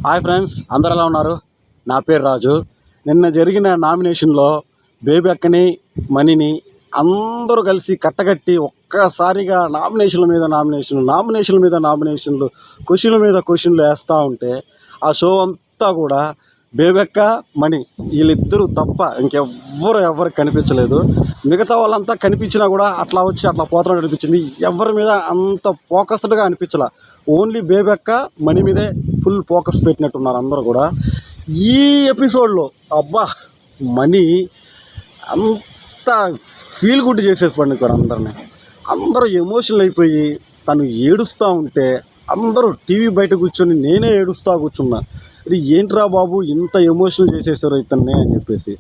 Hi friends, అందరు ఎలా ఉన్నారు? నా పేరు రాజు. నిన్న జరిగిన నామినేషన్లో బేబీ అక్కని, మణిని అందరూ కలిసి కట్టగట్టి ఒక్కసారిగా నామినేషన్ల మీద నామినేషన్లు క్వశ్చన్ల మీద క్వశ్చన్లు వేస్తూ ఉంటే ఆ షో అంతా కూడా బేబీ అక్క, మణి వీళ్ళిద్దరూ తప్ప ఎవరికి కనిపించలేదు. మిగతా వాళ్ళంతా కనిపించినా కూడా అట్లా వచ్చి అట్లా పోతున్నట్టు అనిపించింది. ఎవరి మీద అంత ఫోకస్డ్గా అనిపించలే. ఓన్లీ బేబీ అక్క, మణి మీదే ఫుల్ ఫోకస్ పెట్టినట్టున్నారు అందరూ కూడా. ఈ ఎపిసోడ్లో అబ్బా మణి అంత ఫీల్ గుడ్ చేసేసి పండుకోరు అందరినీ. అందరూ ఎమోషనల్ అయిపోయి తను ఏడుస్తూ ఉంటే అందరూ టీవీ బయట కూర్చొని నేనే ఏడుస్తూ కూర్చున్నా. ఇది ఏంట్రా బాబు ఇంత ఎమోషనల్ చేసేసారు ఇతన్ని అని చెప్పేసి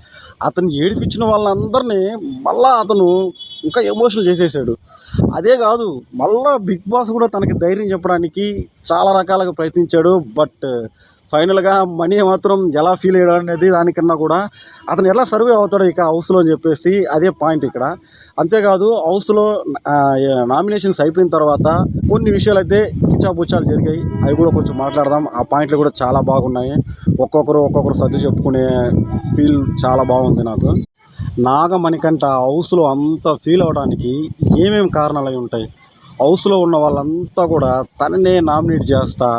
అతను ఏడిపించిన వాళ్ళందరినీ మళ్ళా అతను ఇంకా ఎమోషనల్ చేసేసాడు. అదే కాదు, మళ్ళా బిగ్ బాస్ కూడా తనకి ధైర్యం చెప్పడానికి చాలా రకాలుగా ప్రయత్నించాడు. బట్ ఫైనల్గా మనీ మాత్రం ఎలా ఫీల్ అయ్యాడు అనేది దానికన్నా కూడా అతను ఎలా సర్వే అవుతాడో ఇక హౌస్లో అని చెప్పేసి అదే పాయింట్ ఇక్కడ. అంతేకాదు హౌస్లో నామినేషన్స్ అయిపోయిన తర్వాత కొన్ని విషయాలు అయితే కిచాపుచ్చాలు జరిగాయి. అవి కూడా కొంచెం మాట్లాడదాం. ఆ పాయింట్లు కూడా చాలా బాగున్నాయి. ఒక్కొక్కరు సర్ది చెప్పుకునే ఫీల్ చాలా బాగుంది నాకు. నాగమణికంట హౌస్లో అంత ఫీల్ అవ్వడానికి ఏమేమి కారణాలు అయి ఉంటాయి? హౌస్లో ఉన్న వాళ్ళంతా కూడా తననే నామినేట్ చేస్తా,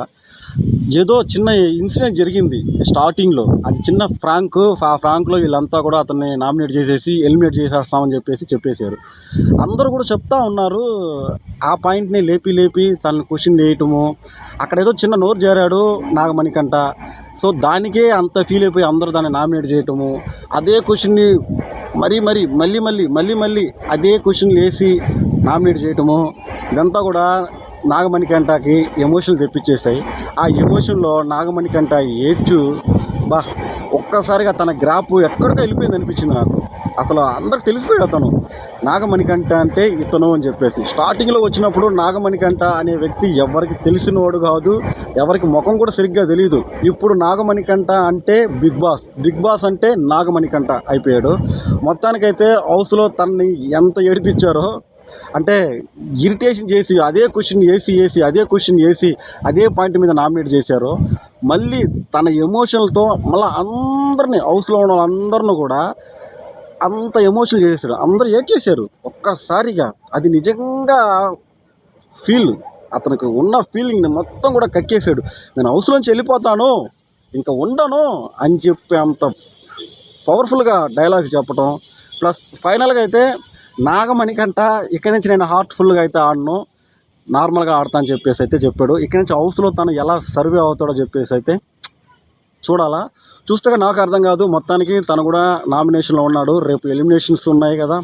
ఏదో చిన్న ఇన్సిడెంట్ జరిగింది స్టార్టింగ్లో, అది చిన్న ఫ్రాంక్. ఆ ఫ్రాంక్లో వీళ్ళంతా కూడా అతన్ని నామినేట్ చేసేసి ఎలిమినేట్ చేసేస్తామని చెప్పేశారు. అందరూ కూడా చెప్తా ఉన్నారు. ఆ పాయింట్ని లేపి తనని క్వశ్చన్ చేయటము, అక్కడ ఏదో చిన్న నోరు చేరాడు నాగమణికంట. సో దానికే అంత ఫీల్ అయిపోయి అందరూ దాన్ని నామినేట్ చేయటము, అదే క్వశ్చన్ని మళ్ళీ అదే క్వశ్చన్ వేసి నామినేట్ చేయటము, ఇదంతా కూడా నాగమణికంటకి ఎమోషన్లు తెప్పించేసాయి. ఆ ఎమోషన్లో నాగమణికంట ఒక్కసారిగా తన గ్రాఫ్ ఎక్కడికో వెళ్ళిపోయింది అనిపించింది నాకు. అసలు అందరికి తెలిసిపోయాడు అతను నాగమణికంట అంటే ఇతను అని చెప్పేసి. స్టార్టింగ్లో వచ్చినప్పుడు నాగమణికంట అనే వ్యక్తి ఎవరికి తెలిసినవాడు కాదు, ఎవరికి ముఖం కూడా సరిగ్గా తెలియదు. ఇప్పుడు నాగమణికంట అంటే బిగ్ బాస్ అంటే నాగమణికంట అయిపోయాడు. మొత్తానికైతే హౌస్లో తనని ఎంత ఏడిపించారో, అంటే ఇరిటేషన్ చేసి అదే క్వశ్చన్ వేసి అదే పాయింట్ మీద నామినేట్ చేశారు. మళ్ళీ తన ఎమోషన్లతో మళ్ళీ అందరినీ హౌస్లో ఉన్న వాళ్ళందరినీ కూడా అంత ఎమోషనల్ చేశాడు. అందరూ ఏడ్ చేశారు ఒక్కసారిగా. అది నిజంగా అతనికి ఉన్న ఫీలింగ్ని మొత్తం కూడా కక్కేశాడు. నేను హౌస్లోంచి వెళ్ళిపోతాను, ఇంకా ఉండను అని చెప్పి అంత పవర్ఫుల్గా డైలాగ్స్ చెప్పడం. ప్లస్ ఫైనల్గా అయితే నాగమణికంట ఇక్కడి నుంచి నేను హార్ట్ఫుల్గా అయితే ఆడను, నార్మల్గా ఆడతా అని చెప్పేసి అయితే చెప్పాడు. ఇక్కడి నుంచి హౌస్లో తను ఎలా సర్వే అవుతాడో చెప్పేసి అయితే చూడాలా. చూస్తే నాకు అర్థం కాదు. మొత్తానికి తను కూడా నామినేషన్లో ఉన్నాడు. రేపు ఎలిమినేషన్స్ ఉన్నాయి కదా,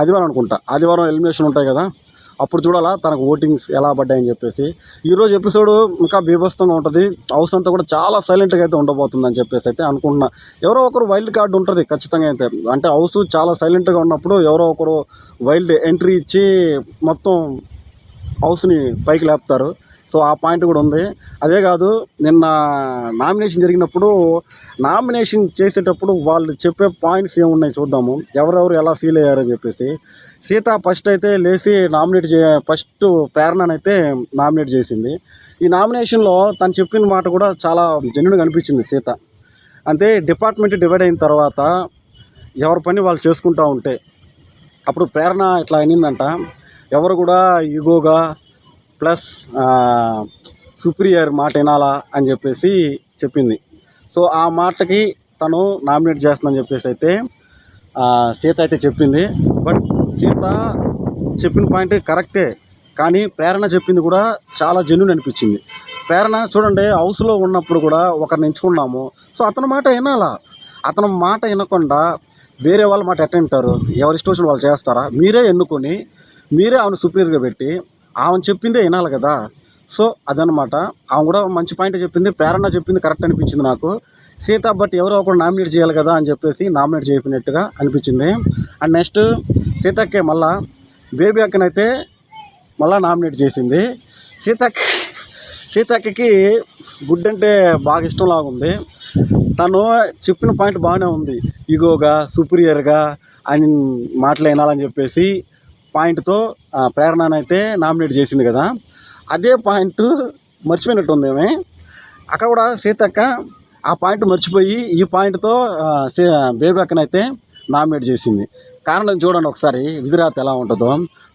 ఆదివారం ఎలిమినేషన్ ఉంటాయి కదా, అప్పుడు చూడాలా తనకు ఓటింగ్స్ ఎలా పడ్డాయని చెప్పేసి. ఈరోజు ఎపిసోడ్ ఇంకా బీభత్సంగా ఉంటుంది. హౌస్ అంతా కూడా చాలా సైలెంట్గా అయితే ఉండబోతుందని చెప్పేసి అయితే అనుకుంటున్నా. ఎవరో ఒకరు వైల్డ్ కార్డు ఉంటుంది ఖచ్చితంగా అయితే. అంటే హౌస్ చాలా సైలెంట్గా ఉన్నప్పుడు ఎవరో ఒకరు వైల్డ్ ఎంట్రీ ఇచ్చి మొత్తం హౌస్ని పైకి లేపుతారు. సో ఆ పాయింట్ కూడా ఉంది. అదే కాదు, నిన్న నామినేషన్ జరిగినప్పుడు నామినేషన్ చేసేటప్పుడు వాళ్ళు చెప్పే పాయింట్స్ ఏమున్నాయి చూద్దాము, ఎవరెవరు ఎలా ఫీల్ అయ్యారని చెప్పేసి. సీత ఫస్ట్ అయితే లేచి ఫస్ట్ ప్రేరణనైతే నామినేట్ చేసింది. ఈ నామినేషన్లో తను చెప్పిన మాట కూడా చాలా జెన్యూన్గా అనిపించింది సీత. అంటే డిపార్ట్మెంట్ డివైడ్ అయిన తర్వాత ఎవరి పని వాళ్ళు చేసుకుంటూ ఉంటే అప్పుడు ప్రేరణ ఇట్లా అనిందంట, ఎవరు కూడా ఈగోగా ప్లస్ సుప్రియర్ మాట వినాలా అని చెప్పేసి చెప్పింది. సో ఆ మాటకి తను నామినేట్ చేస్తుందని చెప్పేసి అయితే సీత అయితే చెప్పింది. బట్ సీత చెప్పిన పాయింట్ కరెక్టే, కానీ ప్రేరణ చెప్పింది కూడా చాలా జెన్యూన్ అనిపించింది. ప్రేరణ చూడండి, హౌస్లో ఉన్నప్పుడు కూడా ఒకరిని ఎంచుకున్నాము, సో అతని మాట వినాలా. అతని మాట వినకుండా వేరే వాళ్ళ మాట ఎట్ట వింటారు? ఎవరి ఇష్టం వచ్చిన వాళ్ళు చేస్తారా? మీరే ఎన్నుకొని మీరే ఆమెను సుపీరియర్గా పెట్టి ఆమెను చెప్పిందే వినాలి కదా. సో అదనమాట. ఆమె కూడా మంచి పాయింట్ చెప్పింది. ప్రేరణ చెప్పింది కరెక్ట్ అనిపించింది నాకు. సీత బట్ ఎవరో ఒకరు నామినేట్ చేయాలి కదా అని చెప్పేసి నామినేట్ చేయనట్టుగా అనిపించింది. అండ్ నెక్స్ట్ సీతక్కే మళ్ళా బేబీ అక్కనైతే మళ్ళీ నామినేట్ చేసింది. సీతక్కకి గుడ్ అంటే బాగా ఇష్టంలాగా ఉంది. తను చెప్పిన పాయింట్ బాగానే ఉంది, ఈగోగా సుపీరియర్గా అని మాటలు వినాలని చెప్పేసి పాయింట్తో ప్రేరణనైతే నామినేట్ చేసింది కదా. అదే పాయింట్ మర్చిపోయినట్టుందేమే. అక్కడ కూడా సీతక్క ఆ పాయింట్ మర్చిపోయి ఈ పాయింట్తో బేబీ అక్కనైతే నామినేట్ చేసింది. కారణం చూడండి ఒకసారి విధిరాత ఎలా ఉంటుందో.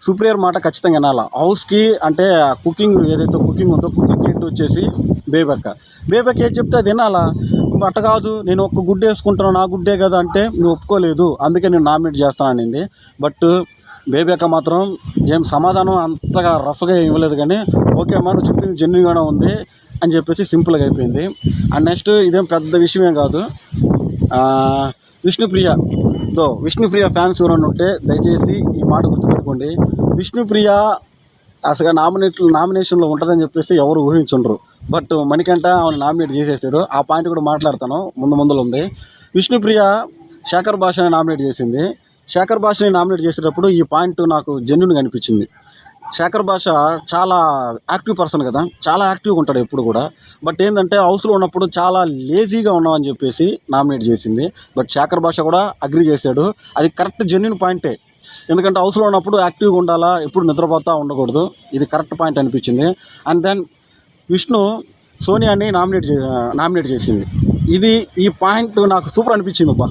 సుప్రియర్ మాట ఖచ్చితంగా వినాలి. హౌస్కి అంటే కుకింగ్ ఏదైతే కుకింగ్ ఉందో కుకింగ్ హెడ్ వచ్చేసి బేబక్క ఏది చెప్తే అది వినాలా. అట్ట కాదు, నేను ఒక్క గుడ్డ వేసుకుంటాను, నా గుడ్డే కదా అంటే నువ్వు ఒప్పుకోలేదు, అందుకే నేను నామినేట్ చేస్తాను అనింది. బట్ బేబీ అక్క మాత్రం ఏం సమాధానం అంతగా రఫ్గా ఇవ్వలేదు, కానీ ఓకే అమ్మా నువ్వు చెప్పింది జెన్యున్గానే ఉంది అని చెప్పేసి సింపుల్గా అయిపోయింది. అండ్ నెక్స్ట్ ఇదేం పెద్ద విషయమే కాదు. విష్ణుప్రియ ఫ్యాన్స్ ఎవరైనా ఉంటే దయచేసి ఈ మాట గుర్తుపెట్టుకోండి. విష్ణుప్రియ అసలు నామినేషన్లో ఉంటుందని చెప్పేసి ఎవరు ఊహించుండ్రు. బట్ మణికంఠ ఆమెను నామినేట్ చేసేసాడు. ఆ పాయింట్ కూడా మాట్లాడతాను, ముందులో ఉంది. విష్ణుప్రియ శేఖర్ భాషని నామినేట్ చేసింది. శేఖర్ భాషని నామినేట్ చేసేటప్పుడు ఈ పాయింట్ నాకు జెన్యున్గా అనిపించింది. శేఖర్ భాష చాలా యాక్టివ్ పర్సన్ కదా, చాలా యాక్టివ్గా ఉంటాడు ఎప్పుడు కూడా. బట్ ఏంటంటే హౌస్లో ఉన్నప్పుడు చాలా లేజీగా ఉన్నామని చెప్పేసి నామినేట్ చేసింది. బట్ శేఖర్ భాష కూడా అగ్రీ చేశాడు. అది కరెక్ట్ జెన్యున్ పాయింటే. ఎందుకంటే హౌస్లో ఉన్నప్పుడు యాక్టివ్గా ఉండాలా, ఎప్పుడు నిద్రపోతూ ఉండకూడదు. ఇది కరెక్ట్ పాయింట్ అనిపించింది. అండ్ దెన్ విష్ణు సోనియాని నామినేట్ చేసింది. ఈ పాయింట్ నాకు సూపర్ అనిపించింది అబ్బా.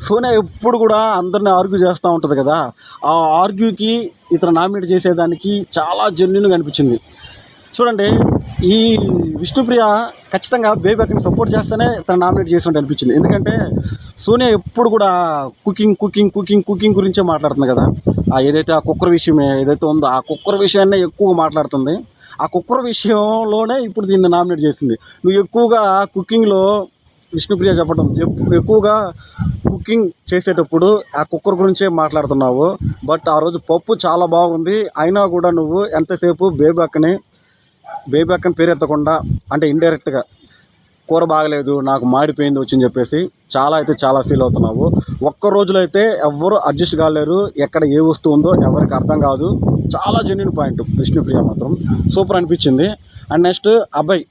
సోనియా ఎప్పుడు కూడా అందరిని ఆర్గ్యూ చేస్తూ ఉంటుంది కదా, ఆ ఆర్గ్యూకి ఇతను నామినేట్ చేసేదానికి చాలా జెన్యున్గా అనిపించింది. చూడండి, ఈ విష్ణుప్రియ ఖచ్చితంగా బేబీ అక్కని సపోర్ట్ చేస్తేనే తను నామినేట్ చేసినట్టు అనిపించింది. ఎందుకంటే సోనియా ఎప్పుడు కూడా కుకింగ్ గురించే మాట్లాడుతుంది కదా. ఏదైతే ఆ కుక్కర్ విషయం ఏదైతే ఉందో ఆ కుక్కర్ విషయాన్నే ఎక్కువగా మాట్లాడుతుంది. ఆ కుక్కర్ విషయంలోనే ఇప్పుడు దీన్ని నామినేట్ చేసింది. నువ్వు ఎక్కువగా కుకింగ్లో విష్ణుప్రియ చెప్పడం ఎక్కువగా కుకింగ్ చేసేటప్పుడు ఆ కుక్కర్ గురించే మాట్లాడుతున్నావు. బట్ ఆ రోజు పప్పు చాలా బాగుంది, అయినా కూడా నువ్వు ఎంతసేపు బేబీ అక్కని పేరు ఎత్తకుండా అంటే ఇండైరెక్ట్గా కూర బాగలేదు, నాకు మాడిపోయింది వచ్చని చెప్పేసి చాలా ఫీల్ అవుతున్నావు. ఒక్క రోజులో అయితే ఎవ్వరు అడ్జస్ట్ కాలేరు. ఎక్కడ ఏ వస్తువు ఉందో ఎవరికి అర్థం కాదు. చాలా జెన్యున్ పాయింట్. విష్ణుప్రియ మాత్రం సూపర్ అనిపించింది. అండ్ నెక్స్ట్ అభయ్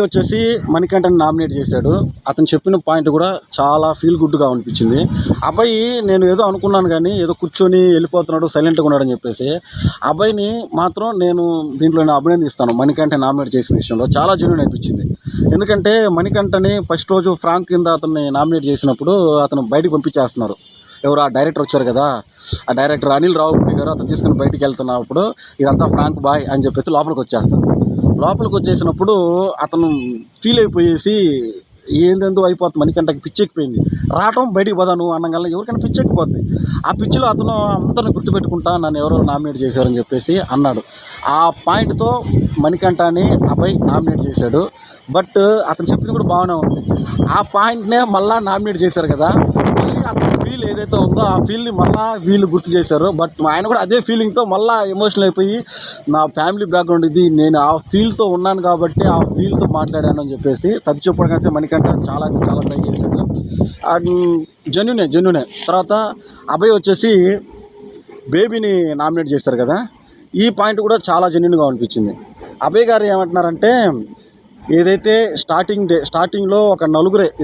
వచ్చేసి మణికంఠని నామినేట్ చేశాడు. అతను చెప్పిన పాయింట్ కూడా చాలా ఫీల్ గుడ్గా అనిపించింది. అభయ్ నేను ఏదో అనుకున్నాను, కానీ ఏదో కూర్చొని వెళ్ళిపోతున్నాడు, సైలెంట్గా ఉన్నాడని చెప్పేసి. అభయ్ని మాత్రం నేను దీంట్లో అభినందిస్తాను. మణికంఠని నామినేట్ చేసిన విషయంలో చాలా జెన్యూన్ అనిపించింది. ఎందుకంటే మణికంఠని ఫస్ట్ రోజు ఫ్రాంక్ కింద అతన్ని నామినేట్ చేసినప్పుడు అతను బయటకు పంపించేస్తున్నారు. ఎవరు ఆ డైరెక్టర్ వచ్చారు కదా, ఆ డైరెక్టర్ అనిల్ రావుపూడి గారు అతను తీసుకుని బయటికి వెళ్తున్నప్పుడు ఇదంతా ఫ్రాంక్ బాయ్ అని చెప్పేసి లోపలికి వచ్చేసినప్పుడు అతను ఫీల్ అయిపోయేసి ఏందేందో అయిపోతుంది, మణికంఠకి పిచ్చెక్కిపోయింది. రావటం బయటికి పోదాను అనగానే ఎవరికైనా పిచ్చెక్కిపోద్ది. ఆ పిచ్చిలో అతను అందరిని గుర్తుపెట్టుకుంటా నన్ను ఎవరో నామినేట్ చేశారని చెప్పేసి అన్నాడు. ఆ పాయింట్తో మణికంఠని అబ్బాయి నామినేట్ చేశాడు. బట్ అతను చెప్పింది కూడా బాగానే ఉంది. ఆ పాయింట్నే మళ్ళీ నామినేట్ చేశారు కదా, మళ్ళీ అతని ఫీల్ ఏదైతే ఉందో ఆ ఫీల్ని మళ్ళీ వీళ్ళు గుర్తు చేశారు. బట్ ఆయన కూడా అదే ఫీలింగ్తో మళ్ళీ ఎమోషనల్ అయిపోయి నా ఫ్యామిలీ బ్యాక్గ్రౌండ్ ఇది, నేను ఆ ఫీల్తో ఉన్నాను కాబట్టి ఆ ఫీల్తో మాట్లాడాను అని చెప్పేసి తప్పు చెప్పడానికైతే మణికంఠ చాలా ట్రై చేశాడు. జెన్యునే. తర్వాత అభయ్ వచ్చేసి బేబీని నామినేట్ చేశారు కదా, ఈ పాయింట్ కూడా చాలా జెన్యున్గా అనిపించింది. అభయ్ గారు ఏమంటున్నారంటే, ఏదైతే స్టార్టింగ్లో ఒక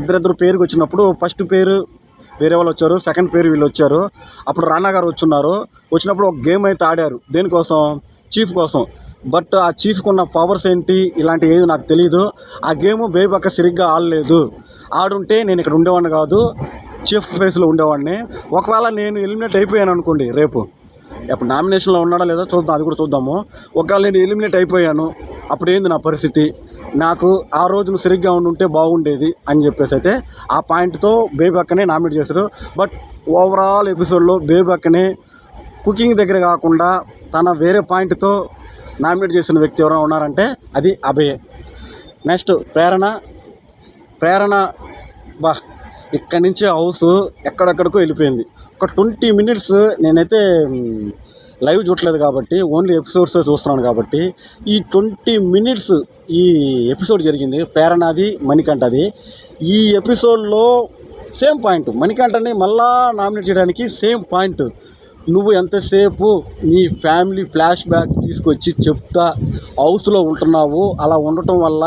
ఇద్దరు పేరుకి వచ్చినప్పుడు ఫస్ట్ పేరు వేరే వాళ్ళు వచ్చారు, సెకండ్ పేరు వీళ్ళు వచ్చారు. అప్పుడు రానా గారు వచ్చినప్పుడు ఒక గేమ్ అయితే ఆడారు. దేనికోసం? చీఫ్ కోసం. బట్ ఆ చీఫ్కి ఉన్న పవర్స్ ఏంటి ఇలాంటి ఏది నాకు తెలియదు. ఆ గేమ్ బేబీ అక్క సరిగ్గా ఆడలేదు. ఆడుంటే నేను ఇక్కడ ఉండేవాడిని కాదు, చీఫ్ ప్లేస్లో ఉండేవాడిని. ఒకవేళ నేను ఎలిమినేట్ అయిపోయాను అనుకోండి, రేపు అప్పుడు నామినేషన్లో ఉన్నాడా లేదా చూద్దాం, అది కూడా చూద్దాము. ఒకవేళ నేను ఎలిమినేట్ అయిపోయాను, అప్పుడు ఏంది నా పరిస్థితి? నాకు ఆ రోజును సరిగ్గా ఉంటే బాగుండేది అని చెప్పేసి అయితే ఆ పాయింట్తో బేబీ అక్కనే నామినేట్ చేశారు. బట్ ఓవరాల్ ఎపిసోడ్లో బేబీ అక్కనే కుకింగ్ దగ్గర కాకుండా తన వేరే పాయింట్తో నామినేట్ చేసిన వ్యక్తి ఎవరైనా ఉన్నారంటే అది అభయే. నెక్స్ట్ ప్రేరణ ఇక్కడి నుంచి హౌస్ ఎక్కడెక్కడికో వెళ్ళిపోయింది. ఒక 20 minutes నేనైతే లైవ్ చూడలేదు కాబట్టి ఓన్లీ ఎపిసోడ్స్ చూస్తున్నాను కాబట్టి ఈ 20 minutes ఈ ఎపిసోడ్ జరిగింది ప్రేరణది మణికంఠది. ఈ ఎపిసోడ్లో సేమ్ పాయింట్, మణికంఠని మళ్ళా నామినేట్ చేయడానికి సేమ్ పాయింట్. నువ్వు ఎంతసేపు నీ ఫ్యామిలీ ఫ్లాష్ బ్యాక్ తీసుకొచ్చి చెప్తా హౌస్లో ఉంటున్నావు, అలా ఉండటం వల్ల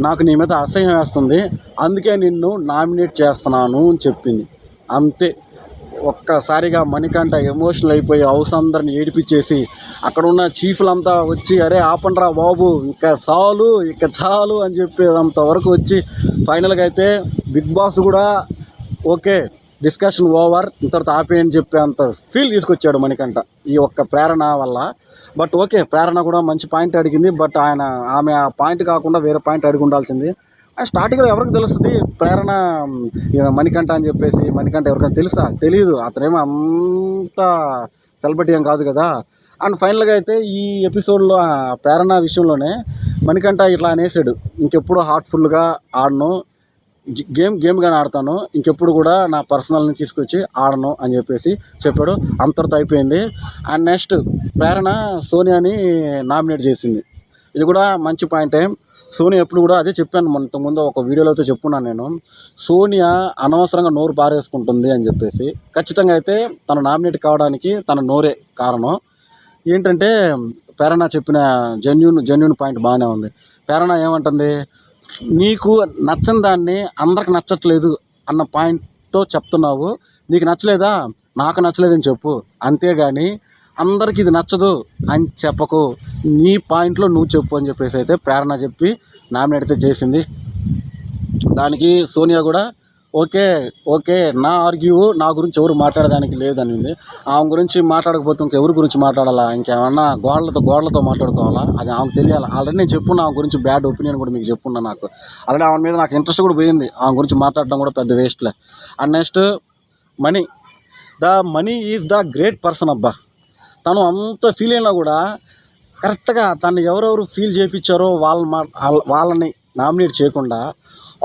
నాకు నీ మీద అసహ్యం వేస్తుంది, అందుకే నిన్ను నామినేట్ చేస్తున్నాను అని చెప్పింది. అంతే. ఒక్కసారిగా మణికంఠ ఎమోషనల్ అయిపోయి హౌస్ అందరిని ఏడిపించేసి అక్కడ ఉన్న చీఫ్లంతా వచ్చి అరే ఆపండ్రా బాబు ఇంకా చాలు అని చెప్పేంత వరకు వచ్చి ఫైనల్గా అయితే బిగ్ బాస్ కూడా ఓకే డిస్కషన్ ఓవర్ ఇంతటితో ఆపేయని చెప్పేంత ఫీల్ తీసుకొచ్చాడు మణికంఠ ఈ ఒక్క ప్రేరణ వల్ల. బట్ ఓకే ప్రేరణ కూడా మంచి పాయింట్ అడిగింది, బట్ ఆమె ఆ పాయింట్ కాకుండా వేరే పాయింట్ అడిగి ఉండాల్సింది. స్టార్టింగ్లో ఎవరికి తెలుస్తుంది ప్రేరణ మణికంఠ అని చెప్పేసి? మణికంఠ ఎవరికైనా తెలియదు, అతనేమో అంత సెలబ్రిటీ ఏం కాదు కదా. అండ్ ఫైనల్గా అయితే ఈ ఎపిసోడ్లో ప్రేరణ విషయంలోనే మణికంఠ ఇట్లా అనేసాడు, ఇంకెప్పుడు హార్ట్ఫుల్గా ఆడను, గేమ్గానే ఆడతాను, ఇంకెప్పుడు కూడా నా పర్సనల్ని తీసుకొచ్చి ఆడను అని చెప్పేసి చెప్పాడు. అంతటితో అయిపోయింది. అండ్ నెక్స్ట్ ప్రేరణ సోనియాని నామినేట్ చేసింది. ఇది కూడా మంచి పాయింటే. సోనియా ఎప్పుడు కూడా అదే చెప్పాను ముందు ఒక వీడియోలో అయితే చెప్పున్నాను నేను, సోనియా అనవసరంగా నోరు పారేసుకుంటుంది అని చెప్పేసి. ఖచ్చితంగా అయితే తను నామినేట్ కావడానికి తన నోరే కారణం. ఏంటంటే ప్రేరణ చెప్పిన జెన్యూన్ పాయింట్ బాగానే ఉంది. ప్రేరణ ఏమంటుంది, నీకు నచ్చని దాన్ని అందరికి నచ్చట్లేదు అన్న పాయింట్తో చెప్తున్నావు, నీకు నచ్చలేదా నాకు నచ్చలేదని చెప్పు, అంతేగాని అందరికి ఇది నచ్చదు అని చెప్పకు, నీ పాయింట్లో నువ్వు చెప్పు అని చెప్పేసి అయితే ప్రేరణ చెప్పి నామినేట్ అయితే చేసింది. దానికి సోనియా కూడా ఓకే నా నా గురించి ఎవరు మాట్లాడడానికి లేదనింది. ఆమె గురించి మాట్లాడకపోతే ఇంకెవరి గురించి మాట్లాడాలా, ఇంకేమన్నా గోడలతో మాట్లాడుకోవాలా, అది ఆమెకు తెలియాలి. ఆల్రెడీ నేను చెప్పున్నా ఆమె గురించి బ్యాడ్ ఒపీనియన్ కూడా మీకు చెప్పున్నా. నాకు ఆల్రెడీ ఆమె మీద నాకు ఇంట్రెస్ట్ కూడా పోయింది, ఆమె గురించి మాట్లాడడం కూడా పెద్ద వేస్ట్లే. And next Mani is the great person అబ్బా. తను అంత ఫీల్ అయినా కూడా కరెక్ట్గా తను ఎవరెవరు ఫీల్ చేయించారో వాళ్ళని నామినేట్ చేయకుండా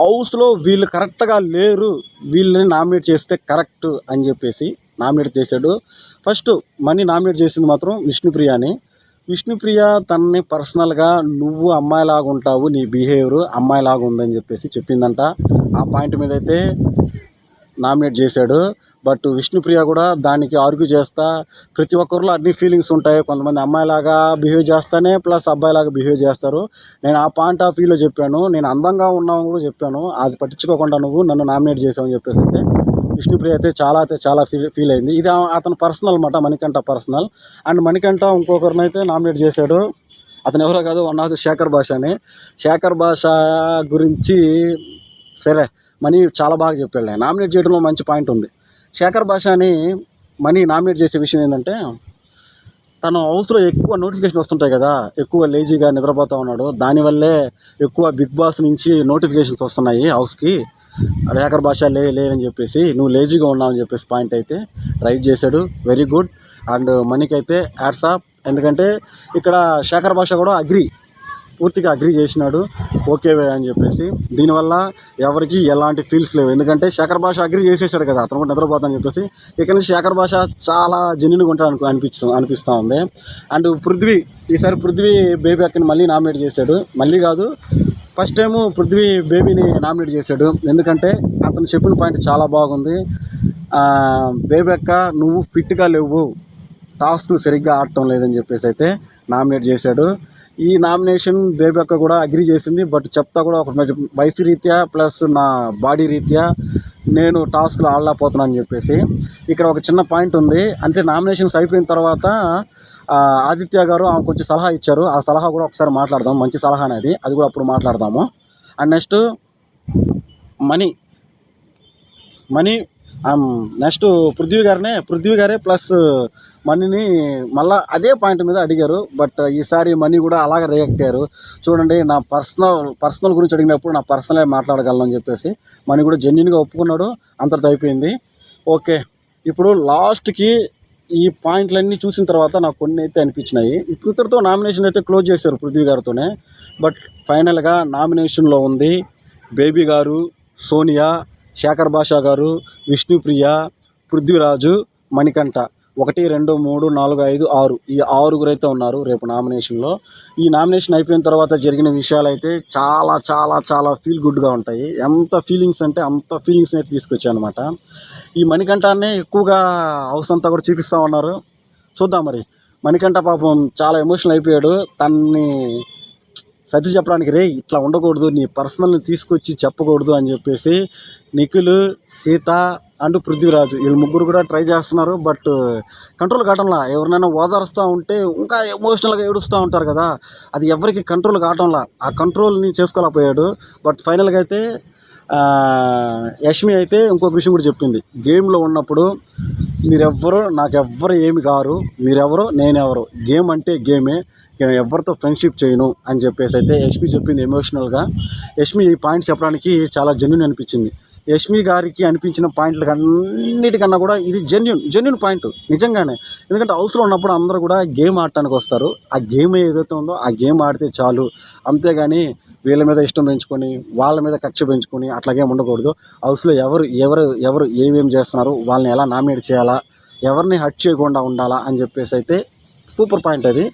హౌస్లో వీళ్ళు కరెక్ట్గా లేరు, వీళ్ళని నామినేట్ చేస్తే కరెక్ట్ అని చెప్పేసి నామినేట్ చేశాడు. ఫస్ట్ మనీ నామినేట్ చేసింది మాత్రం విష్ణుప్రియని. విష్ణుప్రియ తనని పర్సనల్గా నువ్వు అమ్మాయిలాగా ఉంటావు, నీ బిహేవియర్ అమ్మాయిలాగా ఉందని చెప్పేసి చెప్పిందంట. ఆ పాయింట్ మీద అయితే నామినేట్ చేశాడు. బట్ విష్ణుప్రియ కూడా దానికి ఆర్గ్యూ చేస్తా, ప్రతి ఒక్కరిలో అన్ని ఫీలింగ్స్ ఉంటాయి, కొంతమంది అమ్మాయిలాగా బిహేవ్ చేస్తానే ప్లస్ అబ్బాయిలాగా బిహేవ్ చేస్తారు. నేను ఆ పాయింట్ ఆఫ్ వ్యూలో చెప్పాను, నేను అందంగా ఉన్నాను కూడా చెప్పాను, అది పట్టించుకోకుండా నువ్వు నన్ను నామినేట్ చేసావని చెప్పేసి అయితే విష్ణుప్రియ అయితే చాలా ఫీల్ అయింది. ఇది అతను పర్సనల్ అన్నమాట, మణికంఠ పర్సనల్. అండ్ మణికంఠ ఇంకొకరిని అయితే నామినేట్ చేశాడు. అతను ఎవరో కాదు, వన్ ఆఫ్ శేఖర్ భాష అని. శేఖర్ భాష గురించి సరే మనీ చాలా బాగా చెప్పాడు. నామినేట్ చేయడంలో మంచి పాయింట్ ఉంది. శేఖర్ భాషని మనీ నామినేట్ చేసే విషయం ఏంటంటే, తను హౌస్లో ఎక్కువ నోటిఫికేషన్ వస్తుంటాయి కదా, ఎక్కువ లేజీగా నిద్రపోతూ ఉన్నాడు, దానివల్లే ఎక్కువ బిగ్ బాస్ నుంచి నోటిఫికేషన్స్ వస్తున్నాయి హౌస్కి. శేఖర్ భాష లేదని చెప్పేసి నువ్వు లేజీగా ఉన్నావు అని చెప్పేసి పాయింట్ అయితే రైజ్ చేశాడు. Very good. అండ్ మనీకి అయితే హ్యాట్స్ ఆఫ్. ఎందుకంటే ఇక్కడ శేఖర్ భాష కూడా పూర్తిగా అగ్రీ చేసినాడు, ఓకే అని చెప్పేసి. దీనివల్ల ఎవరికి ఎలాంటి ఫీల్స్ లేవు, ఎందుకంటే శేఖర్ భాష అగ్రీ చేసేసాడు కదా, అతను కూడా నిద్రపోతానని చెప్పేసి. ఇక్కడ నుంచి శేఖర్ భాష చాలా జెన్యూన్గా ఉంటాడు అనిపిస్తూ ఉంది. అండ్ ఈసారి పృథ్వీ బేబీ అక్కని మళ్ళీ నామినేట్ చేశాడు. మళ్ళీ కాదు, ఫస్ట్ టైము పృథ్వీ బేబీని నామినేట్ చేశాడు. ఎందుకంటే అతను చెప్పిన పాయింట్ చాలా బాగుంది. బేబీ అక్క నువ్వు ఫిట్గా లేవు, టాస్క్ సరిగ్గా ఆడటం లేదని చెప్పేసి అయితే నామినేట్ చేశాడు. ఈ నామినేషన్ బేబీ అక్క కూడా అగ్రీ చేసింది. బట్ చెప్తా కూడా ఒక వయసు రీత్యా ప్లస్ నా బాడీ రీత్యా నేను టాస్క్లో ఆడలేకపోతున్నాను అని చెప్పేసి. ఇక్కడ ఒక చిన్న పాయింట్ ఉంది, అంటే నామినేషన్స్ అయిపోయిన తర్వాత ఆదిత్య గారు ఆమె కొంచెం సలహా ఇచ్చారు. ఆ సలహా కూడా ఒకసారి మాట్లాడదాం, మంచి సలహా అనేది, అది కూడా అప్పుడు మాట్లాడదాము. అండ్ నెక్స్ట్ నెక్స్ట్ పృథ్వీ గారే ప్లస్ మనీని మళ్ళీ అదే పాయింట్ మీద అడిగారు. బట్ ఈసారి మనీ కూడా అలాగే రియాక్ట్ అయ్యారు. చూడండి, నా పర్సనల్ గురించి అడిగినప్పుడు నా పర్సనలే మాట్లాడగలను అని చెప్పేసి మనీ కూడా జెన్యూన్గా ఒప్పుకున్నాడు. అంతటితో అయిపోయింది. ఓకే, ఇప్పుడు లాస్ట్కి ఈ పాయింట్లన్నీ చూసిన తర్వాత నాకు కొన్ని అయితే అనిపించినాయి. ఇంతటితో నామినేషన్ అయితే క్లోజ్ చేశారు పృథ్వీ గారితోనే. బట్ ఫైనల్గా నామినేషన్లో ఉంది బేబీ గారు, సోనియా, శేఖర్ భాష గారు, విష్ణుప్రియ, పృథ్వీరాజు, మణికంఠ. 1, 2, 3, 4, 5, 6 ఈ 6 అయితే ఉన్నారు రేపు నామినేషన్లో. ఈ నామినేషన్ అయిపోయిన తర్వాత జరిగిన విషయాలు అయితే చాలా చాలా చాలా ఫీల్ గుడ్గా ఉంటాయి. ఎంత ఫీలింగ్స్ అంటే అంత ఫీలింగ్స్ని అయితే తీసుకొచ్చాయి అనమాట. ఈ మణికంఠాన్ని ఎక్కువగా హౌస్ అంతా కూడా చూపిస్తూ ఉన్నారు. చూద్దాం మరి. మణికంఠ పాపం చాలా ఎమోషనల్ అయిపోయాడు. తన్ని సర్ది చెప్పడానికి, రే ఇట్లా ఉండకూడదు, నీ పర్సనల్ని తీసుకొచ్చి చెప్పకూడదు అని చెప్పేసి నిఖిల్, సీత అండ్ పృథ్వీరాజు వీళ్ళు ముగ్గురు కూడా ట్రై చేస్తున్నారు. బట్ కంట్రోల్ కావటంలా. ఎవరినైనా ఓదారుస్తూ ఉంటే ఇంకా ఎమోషనల్గా ఏడుస్తూ ఉంటారు కదా, అది ఎవరికి కంట్రోల్ కావటంలా. ఆ కంట్రోల్ని చేసుకోలేకపోయాడు. బట్ ఫైనల్గా అయితే యష్మి అయితే ఇంకొక విషయం కూడా చెప్పింది. గేమ్లో ఉన్నప్పుడు మీరెవ్వరు నాకెవ్వరు ఏమి కారు, మీరెవరు నేనెవరు, గేమ్ అంటే గేమే, నేను ఎవరితో ఫ్రెండ్షిప్ చేయను అని చెప్పేసి అయితే యష్మి చెప్పింది ఎమోషనల్గా. యష్మి ఈ పాయింట్ చెప్పడానికి చాలా జెన్యున్ అనిపించింది. యష్మి గారికి అనిపించిన పాయింట్ల అన్నిటికన్నా కూడా ఇది జెన్యున్ పాయింట్ నిజంగానే. ఎందుకంటే హౌస్లో ఉన్నప్పుడు అందరూ కూడా గేమ్ ఆడటానికి వస్తారు. ఆ గేమ్ ఏదైతే ఉందో ఆ గేమ్ ఆడితే చాలు, అంతేగాని వీళ్ళ మీద ఇష్టం పెంచుకొని వాళ్ళ మీద కక్ష పెంచుకొని అట్లాగేం ఉండకూడదు. హౌస్లో ఎవరు ఏమేమి చేస్తున్నారు, వాళ్ళని ఎలా నామినేట్ చేయాలా, ఎవరిని హర్ట్ చేయకుండా ఉండాలా అని చెప్పేసి అయితే సూపర్ పాయింట్ అది.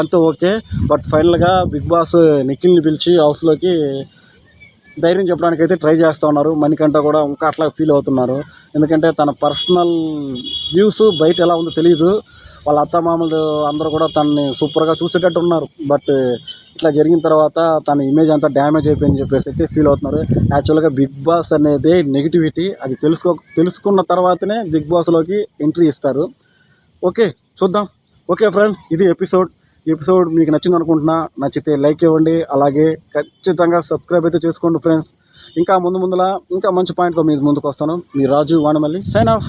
అంతా ఓకే. బట్ ఫైనల్గా బిగ్ బాస్ నిఖిల్ని పిలిచి హౌస్లోకి ధైర్యం చెప్పడానికి అయితే ట్రై చేస్తూ ఉన్నారు. మణికంఠ కూడా ఇంకా అట్లా ఫీల్ అవుతున్నారు. ఎందుకంటే తన పర్సనల్ వ్యూస్ బయట ఎలా ఉందో తెలియదు. వాళ్ళ అత్తమామలు అందరూ కూడా తనని సూపర్గా చూసేటట్టు ఉన్నారు. బట్ ఇట్లా జరిగిన తర్వాత తన ఇమేజ్ అంతా డ్యామేజ్ అయిపోయిందని చెప్పేసి అయితే ఫీల్ అవుతున్నారు. యాక్చువల్గా బిగ్ బాస్ అనేది నెగిటివిటీ, అది తెలుసుకున్న తర్వాతనే బిగ్ బాస్లోకి ఎంట్రీ ఇస్తారు. ఓకే, చూద్దాం. ఓకే ఫ్రెండ్స్, ఇది ఎపిసోడ్ మీకు నచ్చింది అనుకుంటున్నా. నచ్చితే లైక్ ఇవ్వండి, అలాగే ఖచ్చితంగా సబ్స్క్రైబ్ అయితే చేసుకోండి ఫ్రెండ్స్. ఇంకా ముందులా ఇంకా మంచి పాయింట్తో మీ ముందుకు వస్తాను. మీ రాజు వానమల్లి, సైన్ ఆఫ్.